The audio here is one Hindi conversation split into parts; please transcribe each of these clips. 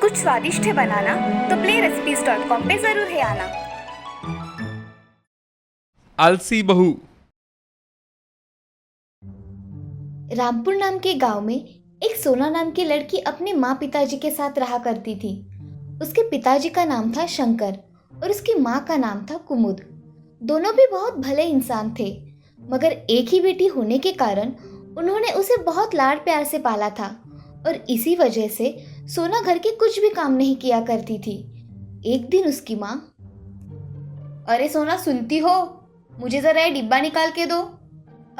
कुछ स्वादिष्ट है बनाना तो playrecipes.com पे जरूर है आना। आलसी बहू। रामपुर नाम के गांव में एक सोना नाम की लड़की अपने माँ पिताजी के साथ रहा करती थी। उसके पिताजी का नाम था शंकर और उसकी माँ का नाम था कुमुद। दोनों भी बहुत भले इंसान थे, मगर एक ही बेटी होने के कारण उन्होंने उसे बहुत लाड प्यार से पाला था और इसी वजह से सोना घर के कुछ भी काम नहीं किया करती थी। एक दिन उसकी माँ, अरे सोना सुनती हो, मुझे जरा ये डिब्बा निकाल के दो।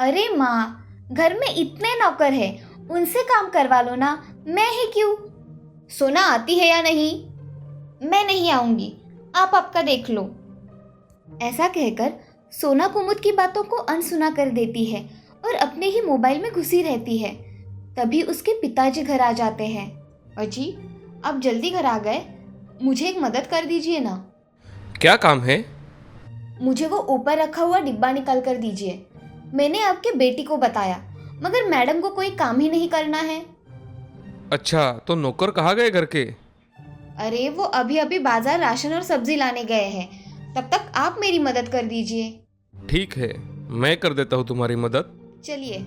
अरे माँ, घर में इतने नौकर हैं, उनसे काम करवा लो ना, मैं ही क्यों। सोना आती है या नहीं? मैं नहीं आऊंगी, आप आपका देख लो। ऐसा कहकर सोना कुमुद की बातों को अनसुना कर देती है और अपने ही मोबाइल में घुसी रहती है। तभी उसके पिताजी घर आ जाते हैं। अजी, आप जल्दी घर आ गए, मुझे एक मदद कर दीजिए ना। क्या काम है? मुझे वो ऊपर रखा हुआ डिब्बा निकाल कर दीजिए। मैंने आपके बेटी को बताया, मगर मैडम को कोई काम ही नहीं करना है। अच्छा, तो नौकर कहाँ गए घर के? अरे वो अभी अभी बाजार राशन और सब्जी लाने गए हैं, तब तक आप मेरी मदद कर दीजिए। ठीक है, मैं कर देता हूँ तुम्हारी मदद। चलिए।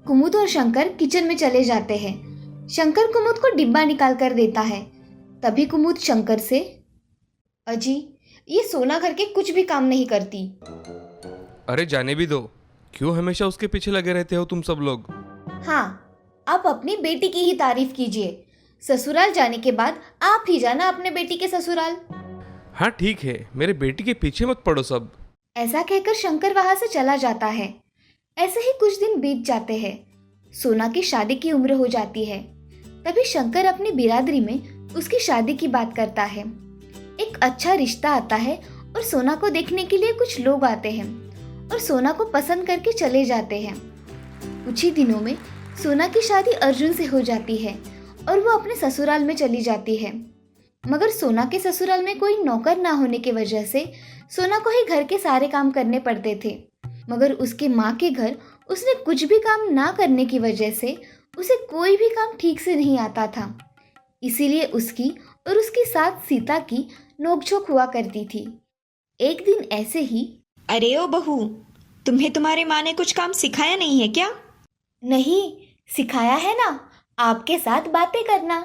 कुमुद और शंकर किचन में चले जाते हैं। शंकर कुमुद को डिब्बा निकाल कर देता है। तभी कुमुद शंकर से, अजी, ये सोना घर के कुछ भी काम नहीं करती। अरे जाने भी दो, क्यों हमेशा उसके पीछे लगे रहते हो तुम सब लोग? हाँ, आप अपनी बेटी की ही तारीफ कीजिए। ससुराल जाने के बाद आप ही जाना अपने बेटी के ससुराल। हाँ ठीक है, मेरे बेटी के पीछे मत पड़ो सब। ऐसा कहकर शंकर वहां से चला जाता है। ऐसे ही कुछ दिन बीत जाते हैं। सोना की शादी की उम्र हो जाती है। तभी शंकर अपनी बिरादरी में उसकी शादी की बात करता है। एक अच्छा रिश्ता आता है और सोना को देखने के लिए कुछ लोग आते हैं और सोना को पसंद करके चले जाते हैं। कुछ ही दिनों में सोना की शादी अर्जुन से हो जाती है और वो अपने ससुराल में चली जाती है। मगर सोना के ससुराल में कोई नौकर ना होने की वजह से सोना को ही घर के सारे काम करने पड़ते थे। मगर उसकी माँ के घर उसने कुछ भी काम ना करने की वजह से उसे कोई भी काम ठीक से नहीं आता था। इसीलिए उसकी और उसकी साथ सीता की नोकझोंक हुआ करती थी। एक दिन ऐसे ही, अरे ओ बहू, तुम्हें तुम्हारी माँ ने कुछ काम सिखाया नहीं है क्या? नहीं, सिखाया है ना, आपके साथ बातें करना।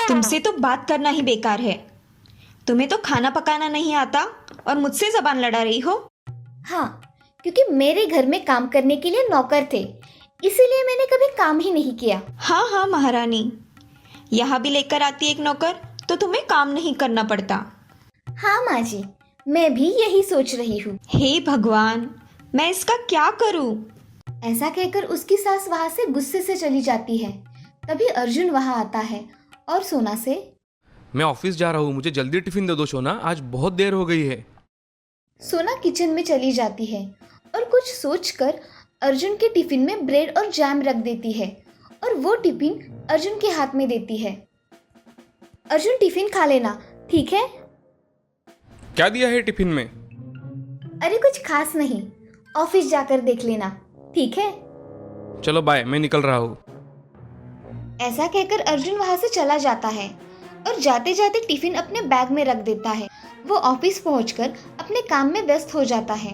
तुमसे तो बात करना ही बेकार है। तुम्हें तो खाना पकाना नहीं आता और मुझसे जबान लड़ा रही हो। हाँ, क्योंकि मेरे घर में काम करने के लिए नौकर थे, इसीलिए मैंने कभी काम ही नहीं किया। हाँ हाँ महारानी, यहाँ भी लेकर आती एक नौकर तो तुम्हें काम नहीं करना पड़ता। हाँ माँ जी, मैं भी यही सोच रही हूँ। हे भगवान, मैं इसका क्या करूँ? ऐसा कहकर उसकी सास वहाँ से गुस्से से चली जाती है। तभी अर्जुन वहाँ आता है और सोना से, मैं ऑफिस जा रहा हूँ, मुझे जल्दी टिफिन दे दो सोना, आज बहुत देर हो गई है। सोना किचन में चली जाती है और कुछ सोचकर अर्जुन के टिफिन में ब्रेड और जैम रख देती है और वो टिफिन अर्जुन के हाथ में देती है। अर्जुन, टिफिन खा लेना, ठीक है? क्या दिया है टिफिन में? अरे कुछ खास नहीं, ऑफिस जाकर देख लेना, ठीक है? चलो बाय, मैं निकल रहा हूँ। ऐसा कहकर अर्जुन वहां से चला जाता है और जाते जाते टिफिन अपने बैग में रख देता है। वो ऑफिस पहुंचकर अपने काम में व्यस्त हो जाता है।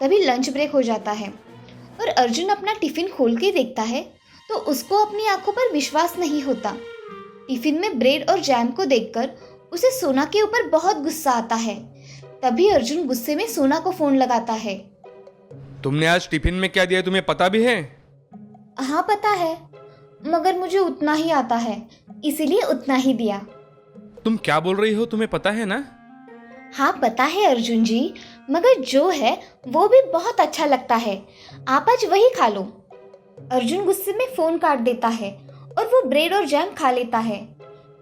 तभी लंच ब्रेक हो जाता है और अर्जुन अपना टिफिन खोल के देखता है तो उसको अपनी आंखों पर विश्वास नहीं होता। टिफिन में ब्रेड और जैम को देखकर उसे सोना के ऊपर बहुत गुस्सा आता है। तभी अर्जुन गुस्से में सोना को फोन लगाता है। तुमने आज टिफिन में क्या दिया, तुम्हें पता भी है? हाँ पता है, मगर मुझे उतना ही आता है, इसीलिए उतना ही दिया। तुम क्या बोल रही हो, तुम्हें पता है ना? हाँ पता है अर्जुन जी, मगर जो है वो भी बहुत अच्छा लगता है, आप आज वही खा लो। अर्जुन गुस्से में फोन काट देता है और वो ब्रेड और जैम खा लेता है।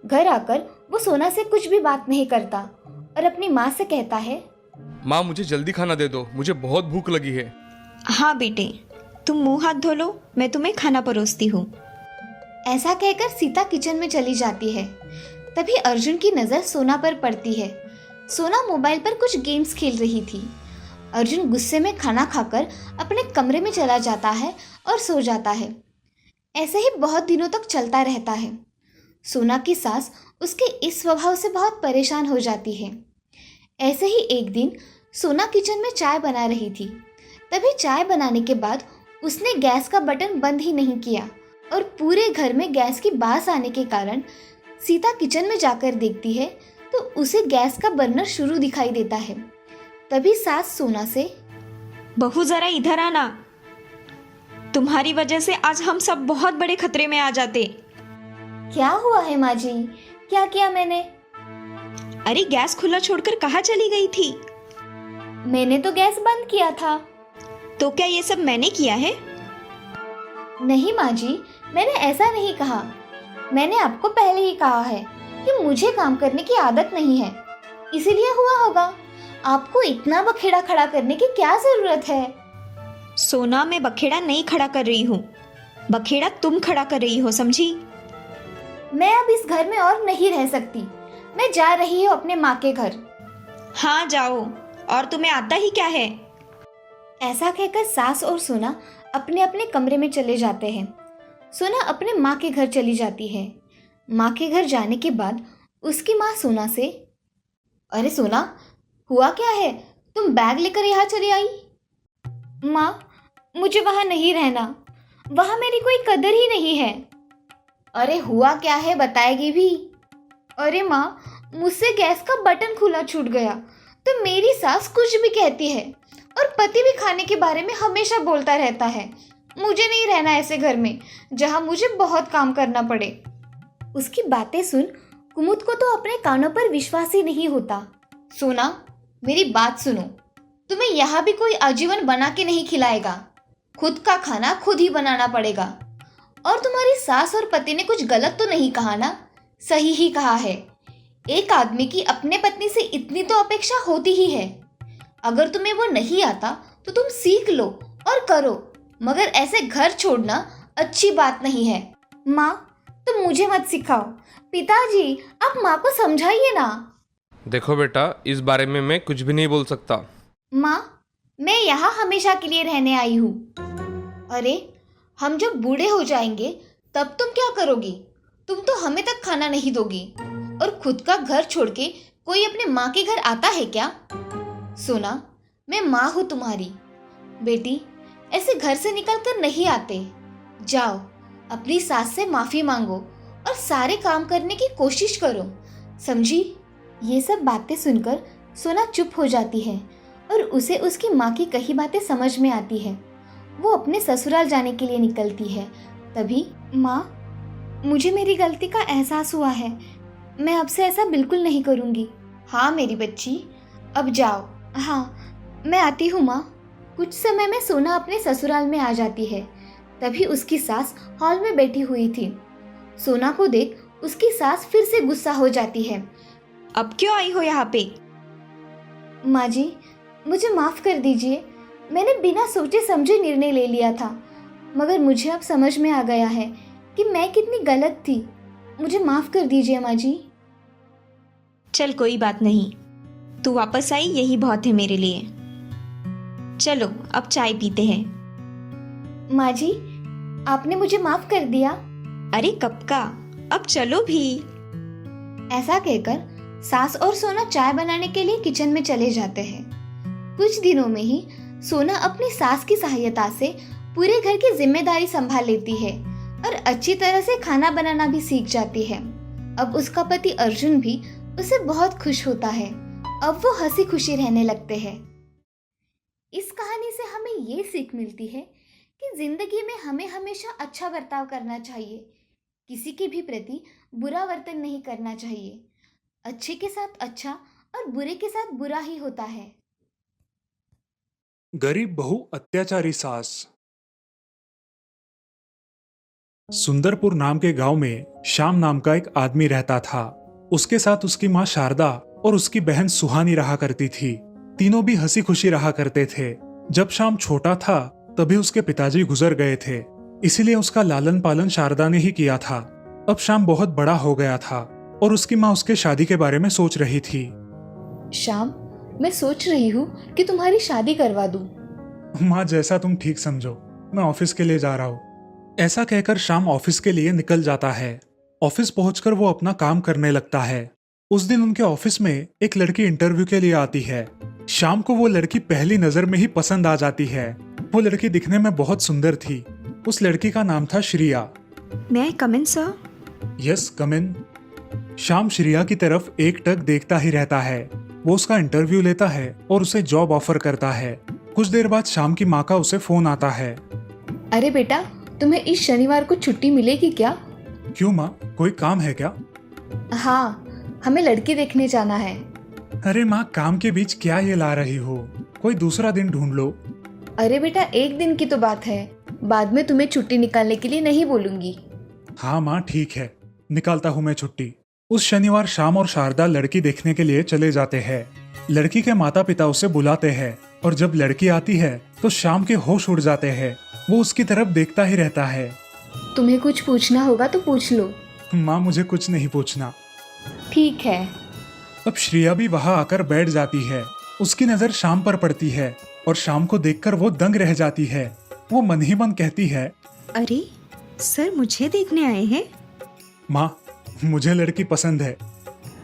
घर आकर वो सोना से कुछ भी बात नहीं करता और अपनी माँ से कहता है, माँ मुझे जल्दी खाना दे दो, मुझे बहुत भूख लगी है। हाँ बेटे, तुम मुंह हाथ धो लो, मैं तुम्हें खाना परोसती हूँ। ऐसा कहकर सीता किचन में चली जाती है। तभी अर्जुन की नज़र सोना पर पड़ती है। सोना मोबाइल पर कुछ गेम्स खेल रही थी। अर्जुन गुस्से में खाना खाकर अपने कमरे में चला जाता है और सो जाता है। ऐसे ही बहुत दिनों तक चलता रहता है। सोना की सास उसके इस स्वभाव से बहुत परेशान हो जाती है। ऐसे ही एक दिन सोना किचन में चाय बना रही थी। तभी चाय बनाने के बाद उसने गैस का बटन बंद ही नहीं किया और पूरे घर में गैस की बास आने के कारण सीता किचन में जाकर देखती है तो उसे गैस का बर्नर शुरू दिखाई देता है। तभी सास सोना से, बहू जरा इधर आना, तुम्हारी वजह से आज हम सब बहुत बड़े खतरे में आ जाते। क्या हुआ है माँ जी, क्या किया मैंने? अरे गैस खुला छोड़कर कहाँ चली गई थी? मैंने तो गैस बंद किया था। तो क्या ये सब मैंने किया है? नहीं माँ जी, मैंने ऐसा नहीं कहा। मैंने आपको पहले ही कहा है कि मुझे काम करने की आदत नहीं है, इसीलिए हुआ होगा। आपको इतना बखेड़ा खड़ा करने की क्या जरूरत है? सोना, मैं बखेड़ा नहीं खड़ा कर रही हूँ, बखेड़ा तुम खड़ा कर रही हो, समझी? मैं अब इस घर में और नहीं रह सकती। मैं जा रही हूँ अपने माँ के घर। हाँ जाओ, और तुम्हें आता ही क्या है? ऐसा कहकर सास और सोना अपने अपने कमरे में चले जाते हैं। सोना अपने माँ के घर चली जाती है। माँ के घर जाने के बाद उसकी माँ सोना से, अरे सोना, हुआ क्या है? तुम बैग लेकर यहाँ चली आई? माँ, मुझे वहाँ नहीं रहना, वहाँ मेरी कोई कदर ही नहीं है। अरे हुआ क्या है, बताएगी भी? अरे माँ, मुझसे गैस का बटन खुला छूट गया तो मेरी सास कुछ भी कहती है और पति भी खाने के बारे में हमेशा बोलता रहता है। मुझे नहीं रहना ऐसे घर में जहाँ मुझे बहुत काम करना पड़े। उसकी बातें सुन कुमुद को तो अपने कानों पर विश्वास ही नहीं होता। सोना, मेरी बात सुनो, तुम्हें यहाँ भी कोई आजीवन बना के नहीं खिलाएगा। खुद का खाना खुद ही बनाना पड़ेगा। और तुम्हारी सास और पति ने कुछ गलत तो नहीं कहा ना? सही ही कहा है। एक आदमी की अपने पत्नी से इतनी तो अपेक्षा होती ही है। अगर तुम्हें वो नहीं आता तो तुम सीख लो और करो, मगर ऐसे घर छोड़ना अच्छी बात नहीं है। माँ, तुम मुझे मत सिखाओ। पिताजी, आप माँ को समझाइए ना। देखो बेटा, इस बारे में मैं कुछ भी नहीं बोल सकता। माँ, मैं यहाँ हमेशा के लिए रहने आई हूँ। अरे, हम जब बूढ़े हो जाएंगे तब तुम क्या करोगी? तुम तो हमें तक खाना नहीं दोगी और खुद का घर छोड़ के कोई अपने माँ के घर आता है क्या? सोना, मैं माँ हूँ तुम्हारी। बेटी, ऐसे घर से निकल कर नहीं आते। जाओ, अपनी सास से माफ़ी मांगो और सारे काम करने की कोशिश करो, समझी? ये सब बातें सुनकर सोना चुप हो जाती है और उसे उसकी माँ की कही बातें समझ में आती है। वो अपने ससुराल जाने के लिए निकलती है। तभी, माँ, मुझे मेरी गलती का एहसास हुआ है। मैं अब से ऐसा बिल्कुल नहीं करूँगी। हाँ मेरी बच्ची, अब जाओ। हाँ, मैं आती हूँ माँ। कुछ समय में सोना अपने ससुराल में आ जाती है। तभी उसकी सास हॉल में बैठी हुई थी। सोना को देख उसकी सास फिर से गुस्सा हो जाती है। अब क्यों आई हो यहाँ पे? माँ जी, मुझे माफ़ कर दीजिए। मैंने बिना सोचे समझे निर्णय ले लिया था, मगर मुझे अब समझ में आ गया है कि मैं कितनी गलत थी। मुझे माफ़ कर दीजिए माँ जी। चल कोई बात नहीं, तू वापस आई यही बहुत है मेरे लिए। चलो अब चाय पीते हैं। माँ जी, आपने मुझे माफ़ कर दिया। अरे कब का, अब चलो भी। ऐसा कहकर सास और सोना चाय बनाने के लिए किचन में चले जाते हैं। कुछ दिनों में ही सोना अपनी सास की सहायता से पूरे घर की जिम्मेदारी संभाल लेती है और अच्छी तरह से खाना बनाना भी सीख जाती है। अब उसका पति अर्जुन भी उसे बहुत खुश होता है। अब वो हंसी खुशी रहने लगते हैं। इस कहानी से हमें ये सीख मिलती है कि जिंदगी में हमें हमेशा अच्छा बर्ताव करना चाहिए। किसी के भी प्रति बुरा वर्तन नहीं करना चाहिए। अच्छे के साथ अच्छा और बुरे के साथ बुरा ही होता है। गरीब बहू अत्याचारी सास। सुंदरपुर नाम के गांव में श्याम नाम का एक आदमी रहता था। उसके साथ उसकी माँ शारदा और उसकी बहन सुहानी रहा करती थी। तीनों भी हंसी खुशी रहा करते थे। जब श्याम छोटा था तभी उसके पिताजी गुजर गए थे, इसीलिए उसका लालन पालन शारदा ने ही किया था। अब श्याम बहुत बड़ा हो गया था और उसकी माँ उसके शादी के बारे में सोच रही थी। श्याम, मैं सोच रही हूँ कि तुम्हारी शादी करवा दूँ। माँ जैसा तुम ठीक समझो, मैं ऑफिस के लिए जा रहा हूँ। ऐसा कहकर श्याम ऑफिस के लिए निकल जाता है। ऑफिस पहुंचकर वो अपना काम करने लगता है। उस दिन उनके ऑफिस में एक लड़की इंटरव्यू के लिए आती है। श्याम को वो लड़की पहली नजर में ही पसंद आ जाती है। वो लड़की दिखने में बहुत सुंदर थी। उस लड़की का नाम था श्रिया। मैं आई कम इन सर? यस कम इन। श्याम श्रिया की तरफ एकटक देखता ही रहता है। वो उसका इंटरव्यू लेता है और उसे जॉब ऑफर करता है। कुछ देर बाद श्याम की माँ का उसे फोन आता है। अरे बेटा, तुम्हें इस शनिवार को छुट्टी मिलेगी क्या? क्यों माँ, कोई काम है क्या? हाँ, हमें लड़की देखने जाना है। अरे माँ, काम के बीच क्या ये ला रही हो? कोई दूसरा दिन ढूंढ लो। अरे बेटा, एक दिन की तो बात है, बाद में तुम्हें छुट्टी निकालने के लिए नहीं बोलूंगी। हाँ माँ ठीक है, निकालता हूँ मैं छुट्टी। उस शनिवार श्याम और शारदा लड़की देखने के लिए चले जाते हैं। लड़की के माता पिता उसे बुलाते हैं और जब लड़की आती है तो श्याम के होश उड़ जाते हैं। वो उसकी तरफ देखता ही रहता है। तुम्हें कुछ पूछना होगा तो पूछ लो। माँ मुझे कुछ नहीं पूछना। ठीक है। अब श्रिया भी वहाँ आकर बैठ जाती है। उसकी नजर श्याम पर पड़ती है और श्याम को देखकर वो दंग रह जाती है। वो मन ही मन कहती है, अरे सर मुझे देखने आए हैं? माँ मुझे लड़की पसंद है।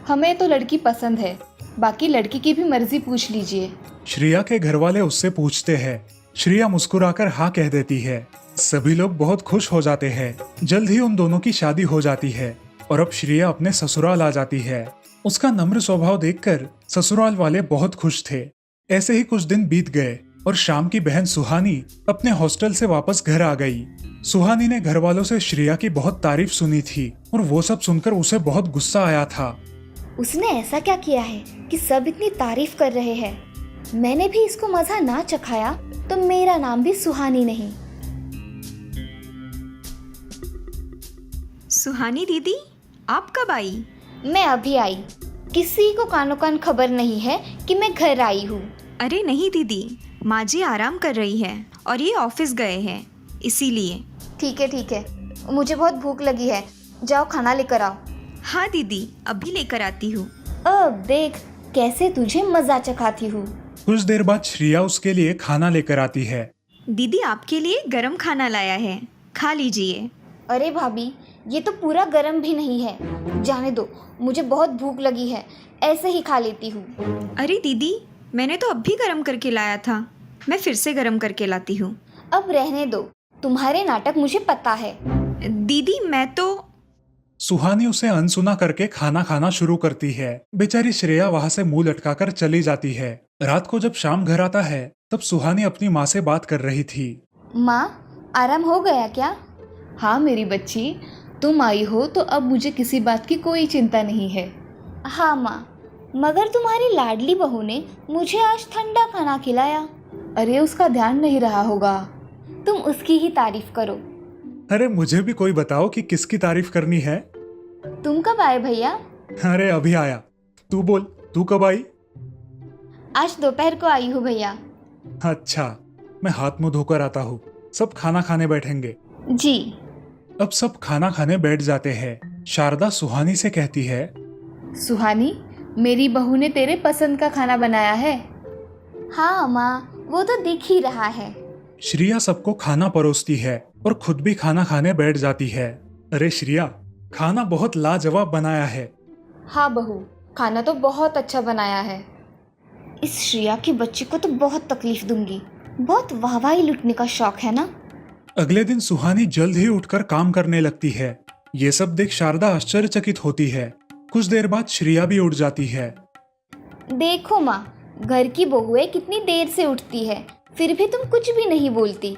हमें तो लड़की पसंद है, बाकी लड़की की भी मर्जी पूछ लीजिए। श्रिया के घर वाले उससे पूछते हैं। श्रिया मुस्कुराकर हाँ कह देती है। सभी लोग बहुत खुश हो जाते हैं। जल्द ही उन दोनों की शादी हो जाती है और अब श्रिया अपने ससुराल आ जाती है। उसका नम्र स्वभाव देखकर ससुराल वाले बहुत खुश थे। ऐसे ही कुछ दिन बीत गए और श्याम की बहन सुहानी अपने हॉस्टल से वापस घर आ गई। सुहानी ने घर वालों से श्रिया की बहुत तारीफ सुनी थी और वो सब सुनकर उसे बहुत गुस्सा आया था। उसने ऐसा क्या किया है कि सब इतनी तारीफ कर रहे हैं? मैंने भी इसको मजा ना चखाया तो मेरा नाम भी सुहानी नहीं। सुहानी दीदी, आप कब आई? मैं अभी आई। किसी को कानो कान खबर नहीं है कि मैं घर आई हूँ। अरे नहीं दीदी, माँ जी आराम कर रही है और ये ऑफिस गए हैं, इसीलिए। ठीक है, मुझे बहुत भूख लगी है, जाओ खाना लेकर आओ। हाँ दीदी, अभी लेकर आती हूँ। अब देख कैसे तुझे मजा चखाती हूँ। कुछ देर बाद श्रिया उसके लिए खाना लेकर आती है। दीदी आपके लिए गरम खाना लाया है, खा लीजिए। अरे भाभी, ये तो पूरा गरम भी नहीं है, जाने दो, मुझे बहुत भूख लगी है, ऐसे ही खा लेती हूँ। अरे दीदी, मैंने तो अभी गरम करके लाया था, मैं फिर से गरम करके लाती हूँ। अब रहने दो, तुम्हारे नाटक मुझे पता है। दीदी मैं तो। सुहानी उसे अनसुना करके खाना खाना शुरू करती है। बेचारी श्रेया वहाँ से मुंह लटकाकर चली जाती है। रात को जब शाम घर आता है तब सुहानी अपनी माँ से बात कर रही थी। माँ, आराम हो गया क्या? हाँ मेरी बच्ची, तुम आई हो तो अब मुझे किसी बात की कोई चिंता नहीं है। हाँ माँ, मगर तुम्हारी लाडली बहू ने मुझे आज ठंडा खाना खिलाया। अरे उसका ध्यान नहीं रहा होगा, तुम उसकी ही तारीफ करो। अरे मुझे भी कोई बताओ कि किसकी तारीफ करनी है। तुम कब आए भैया? अरे अभी आया। तू बोल, तू कब आई? आज दोपहर को आई हूँ भैया। अच्छा, मैं हाथ मुंह धोकर आता हूँ, सब खाना खाने बैठेंगे। जी। अब सब खाना खाने बैठ जाते हैं। शारदा सुहानी से कहती है, सुहानी, मेरी बहू ने तेरे पसंद का खाना बनाया है। हाँ माँ, वो तो दिख ही रहा है। श्रिया सबको खाना परोसती है और खुद भी खाना खाने बैठ जाती है। अरे श्रिया, खाना बहुत लाजवाब बनाया है। हाँ बहू, खाना तो बहुत अच्छा बनाया है। इस श्रिया की बच्ची को तो बहुत तकलीफ दूंगी, बहुत वाहवाही लुटने का शौक है ना। अगले दिन सुहानी जल्द ही उठकर काम करने लगती है। ये सब देख शारदा आश्चर्यचकित होती है। कुछ देर बाद श्रिया भी उठ जाती है। देखो माँ, घर की बहुएं कितनी देर से उठती है, फिर भी तुम कुछ भी नहीं बोलती।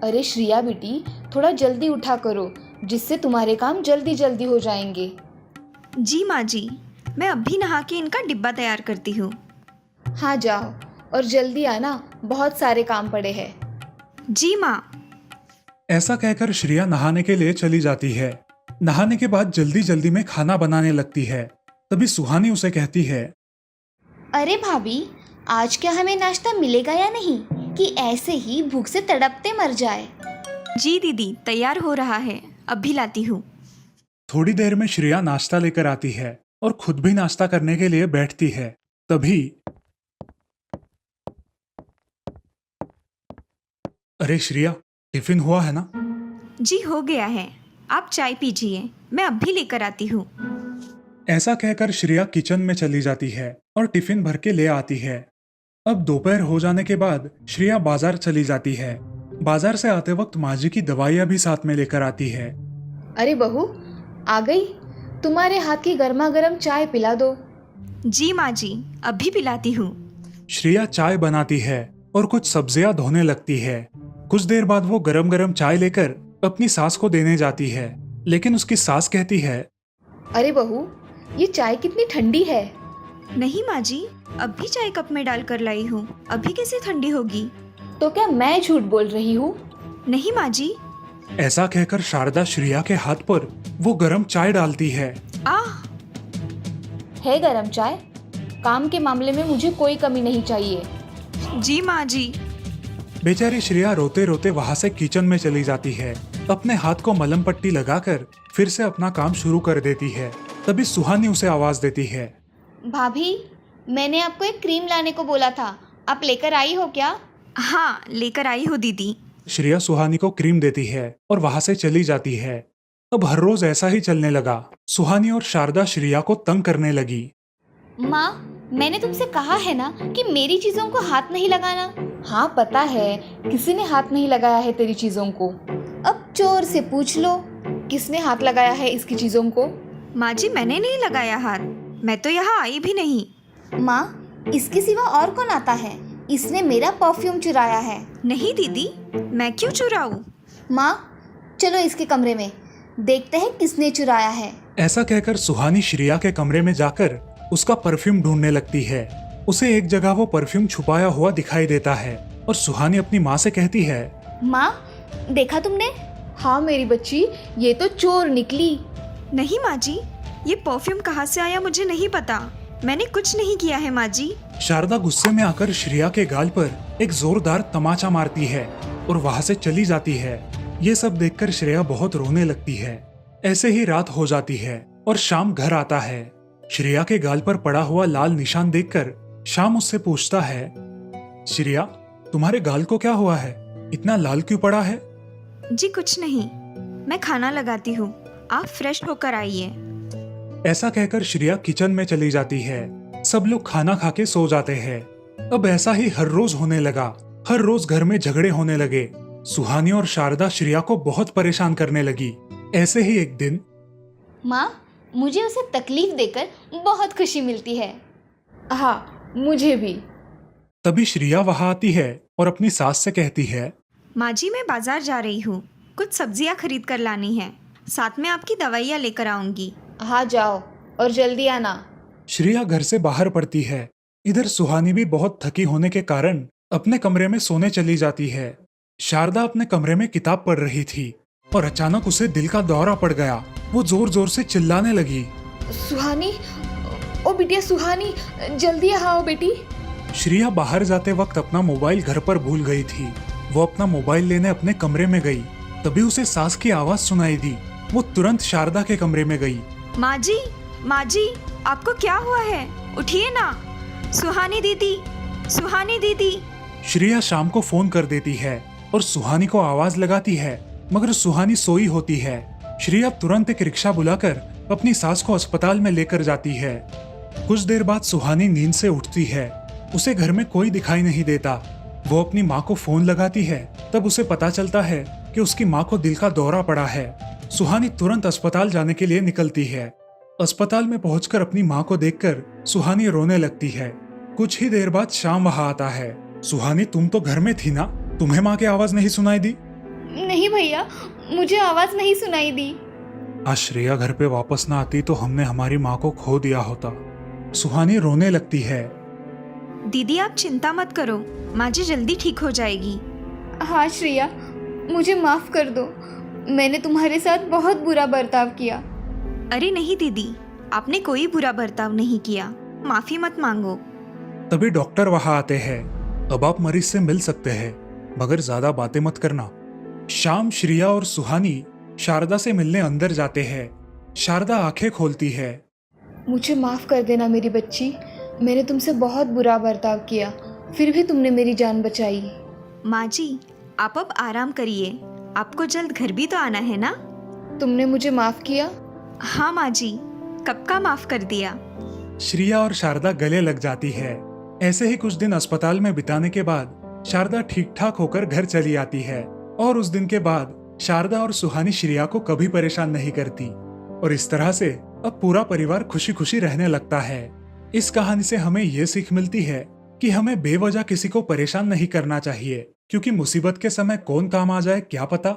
अरे श्रिया बेटी, थोड़ा जल्दी उठा करो, जिससे तुम्हारे काम जल्दी जल्दी हो जाएंगे। जी माँ जी, मैं अभी नहा के इनका डिब्बा तैयार करती हूँ। हाँ जाओ, और जल्दी आना, बहुत सारे काम पड़े हैं। जी माँ। ऐसा कहकर श्रिया नहाने के लिए चली जाती है। नहाने के बाद जल्दी जल्दी में खाना बनाने लगती है। तभी सुहानी उसे कहती है, अरे भाभी, आज क्या हमें नाश्ता मिलेगा या नहीं, कि ऐसे ही भूख से तड़पते मर जाए। जी दीदी, तैयार हो रहा है, अभी लाती हूँ। थोड़ी देर में श्रिया नाश्ता लेकर आती है और खुद भी नाश्ता करने के लिए बैठती है। तभी अरे श्रिया, टिफिन हुआ है ना? जी हो गया है, आप चाय पीजिए, मैं अब भी लेकर आती हूँ। ऐसा कहकर श्रिया किचन में चली जाती है और टिफिन भर के ले आती है। अब दोपहर हो जाने के बाद श्रिया बाजार चली जाती है। बाजार से आते वक्त माँ जी की दवाइयाँ भी साथ में लेकर आती है। अरे बहू, आ गई। तुम्हारे हाथ की गर्मा गर्म चाय पिला दो। जी माँ जी, अभी पिलाती हूँ। श्रिया चाय बनाती है और कुछ सब्जियां धोने लगती है। कुछ देर बाद वो गरम गरम चाय लेकर अपनी सास को देने जाती है, लेकिन उसकी सास कहती है, अरे बहू, ये चाय कितनी ठंडी है। नहीं माँ जी, अभी चाय कप में डाल कर लाई हूँ, अभी कैसे ठंडी होगी? तो क्या मैं झूठ बोल रही हूँ? नहीं माँ जी। ऐसा कहकर शारदा श्रिया के हाथ पर वो गरम चाय डालती है। आह! है गरम चाय। काम के मामले में मुझे कोई कमी नहीं चाहिए। जी माँ जी। बेचारी श्रिया रोते रोते वहां से किचन में चली जाती है। अपने हाथ को मलम पट्टी लगाकर फिर से अपना काम शुरू कर देती है। तभी सुहानी उसे आवाज देती है, भाभी, मैंने आपको एक क्रीम लाने को बोला था, आप लेकर आई हो क्या? हाँ, लेकर आई हूँ दीदी। श्रिया सुहानी को क्रीम देती है और वहां से चली जाती है। अब हर रोज ऐसा ही चलने लगा। सुहानी और शारदा श्रिया को तंग करने लगी। माँ, मैंने तुमसे कहा है ना कि मेरी चीजों को हाथ नहीं लगाना। हाँ पता है, किसी ने हाथ नहीं लगाया है तेरी चीजों को। अब चोर से पूछ लो, किसने हाथ लगाया है इसकी चीजों को। माँ जी, मैंने नहीं लगाया हाथ, मैं तो यहाँ आई भी नहीं। माँ, इसके सिवा और कौन आता है? इसने मेरा परफ्यूम चुराया है। नहीं दीदी, मैं क्यों चुराऊं? माँ, चलो इसके कमरे में, देखते हैं किसने चुराया है। ऐसा कहकर सुहानी श्रिया के कमरे में जाकर उसका परफ्यूम ढूंढने लगती है। उसे एक जगह वो परफ्यूम छुपाया हुआ दिखाई देता है और सुहानी अपनी माँ से कहती है, माँ, देखा तुमने? हाँ मेरी बच्ची, ये तो चोर निकली। नहीं माँ जी, ये परफ्यूम कहाँ से आया मुझे नहीं पता, मैंने कुछ नहीं किया है माँ जी। शारदा गुस्से में आकर श्रिया के गाल पर एक जोरदार तमाचा मारती है और वहां से चली जाती है। ये सब देखकर श्रेया बहुत रोने लगती है। ऐसे ही रात हो जाती है और शाम घर आता है। श्रेया के गाल पर पड़ा हुआ लाल निशान देखकर शाम उससे पूछता है, श्रेया, तुम्हारे गाल को क्या हुआ है? इतना लाल क्यों पड़ा है? जी कुछ नहीं, मैं खाना लगाती हूँ, आप फ्रेश होकर आइए। ऐसा कहकर श्रेया किचन में चली जाती है। सब लोग खाना खा के सो जाते हैं। अब ऐसा ही हर रोज होने लगा। हर रोज घर में झगड़े होने लगे। सुहानी और शारदा श्रेया को बहुत परेशान करने लगी। ऐसे ही एक दिन, माँ, मुझे उसे तकलीफ देकर बहुत खुशी मिलती है। हाँ, मुझे भी। तभी श्रेया वहां आती है और अपनी सास से कहती है, माँ जी, मैं बाजार जा रही हूँ, कुछ सब्जियाँ खरीद कर लानी है, साथ में आपकी दवाइयाँ लेकर आऊंगी। हाँ जाओ और जल्दी आना। श्रेया घर से बाहर पड़ती है। इधर सुहानी भी बहुत थकी होने के कारण अपने कमरे में सोने चली जाती है। शारदा अपने कमरे में किताब पढ़ रही थी और अचानक उसे दिल का दौरा पड़ गया। वो जोर जोर से चिल्लाने लगी, सुहानी, ओ बिटिया सुहानी, जल्दी आओ बेटी। श्रेया बाहर जाते वक्त अपना मोबाइल घर पर भूल गई थी। वो अपना मोबाइल लेने अपने कमरे में गई। तभी उसे सास की आवाज सुनाई दी। वो तुरंत शारदा के कमरे में गई। माँ जी, आपको क्या हुआ है? उठिए ना। सुहानी दीदी, सुहानी दीदी। श्रेया शाम को फोन कर देती है और सुहानी को आवाज लगाती है, मगर सुहानी सोई होती है। श्रेया तुरंत एक रिक्शा बुलाकर अपनी सास को अस्पताल में लेकर जाती है। कुछ देर बाद सुहानी नींद से उठती है। उसे घर में कोई दिखाई नहीं देता। वो अपनी माँ को फोन लगाती है। तब उसे पता चलता है कि उसकी माँ को दिल का दौरा पड़ा है। सुहानी तुरंत अस्पताल जाने के लिए निकलती है। अस्पताल में पहुंचकर अपनी माँ को देखकर सुहानी रोने लगती है। कुछ ही देर बाद शाम वहां आता है। सुहानी, तुम तो घर में थी ना, तुम्हें माँ की आवाज नहीं सुनाई दी? नहीं भैया, मुझे आवाज नहीं सुनाई दी। आज श्रेया घर पे वापस ना आती तो हमने हमारी माँ को खो दिया होता। सुहानी रोने लगती है। दीदी आप चिंता मत करो, माँ जी जल्दी ठीक हो जाएगी। हाँ श्रेया, मुझे माफ कर दो, मैंने तुम्हारे साथ बहुत बुरा बर्ताव किया। अरे नहीं दीदी, आपने कोई बुरा बर्ताव नहीं किया, माफी मत मांगो। तभी डॉक्टर वहां आते हैं। अब आप मरीज से मिल सकते हैं, मगर ज्यादा बातें मत करना। शाम श्रेया और सुहानी शारदा से मिलने अंदर जाते हैं। शारदा आंखें खोलती है। मुझे माफ कर देना मेरी बच्ची, मैंने तुमसे बहुत बुरा बर्ताव किया, फिर भी तुमने मेरी जान बचाई। माँ जी, आप अब आराम करिए, आपको जल्द घर भी तो आना है ना। तुमने मुझे माफ किया? हाँ माँ जी, कब का माफ कर दिया। श्रिया और शारदा गले लग जाती है। ऐसे ही कुछ दिन अस्पताल में बिताने के बाद शारदा ठीक ठाक होकर घर चली आती है और उस दिन के बाद शारदा और सुहानी श्रिया को कभी परेशान नहीं करती और इस तरह से अब पूरा परिवार खुशी खुशी रहने लगता है। इस कहानी से हमें ये सीख मिलती है कि हमें बेवजह किसी को परेशान नहीं करना चाहिए, क्योंकि मुसीबत के समय कौन काम आ जाए क्या पता।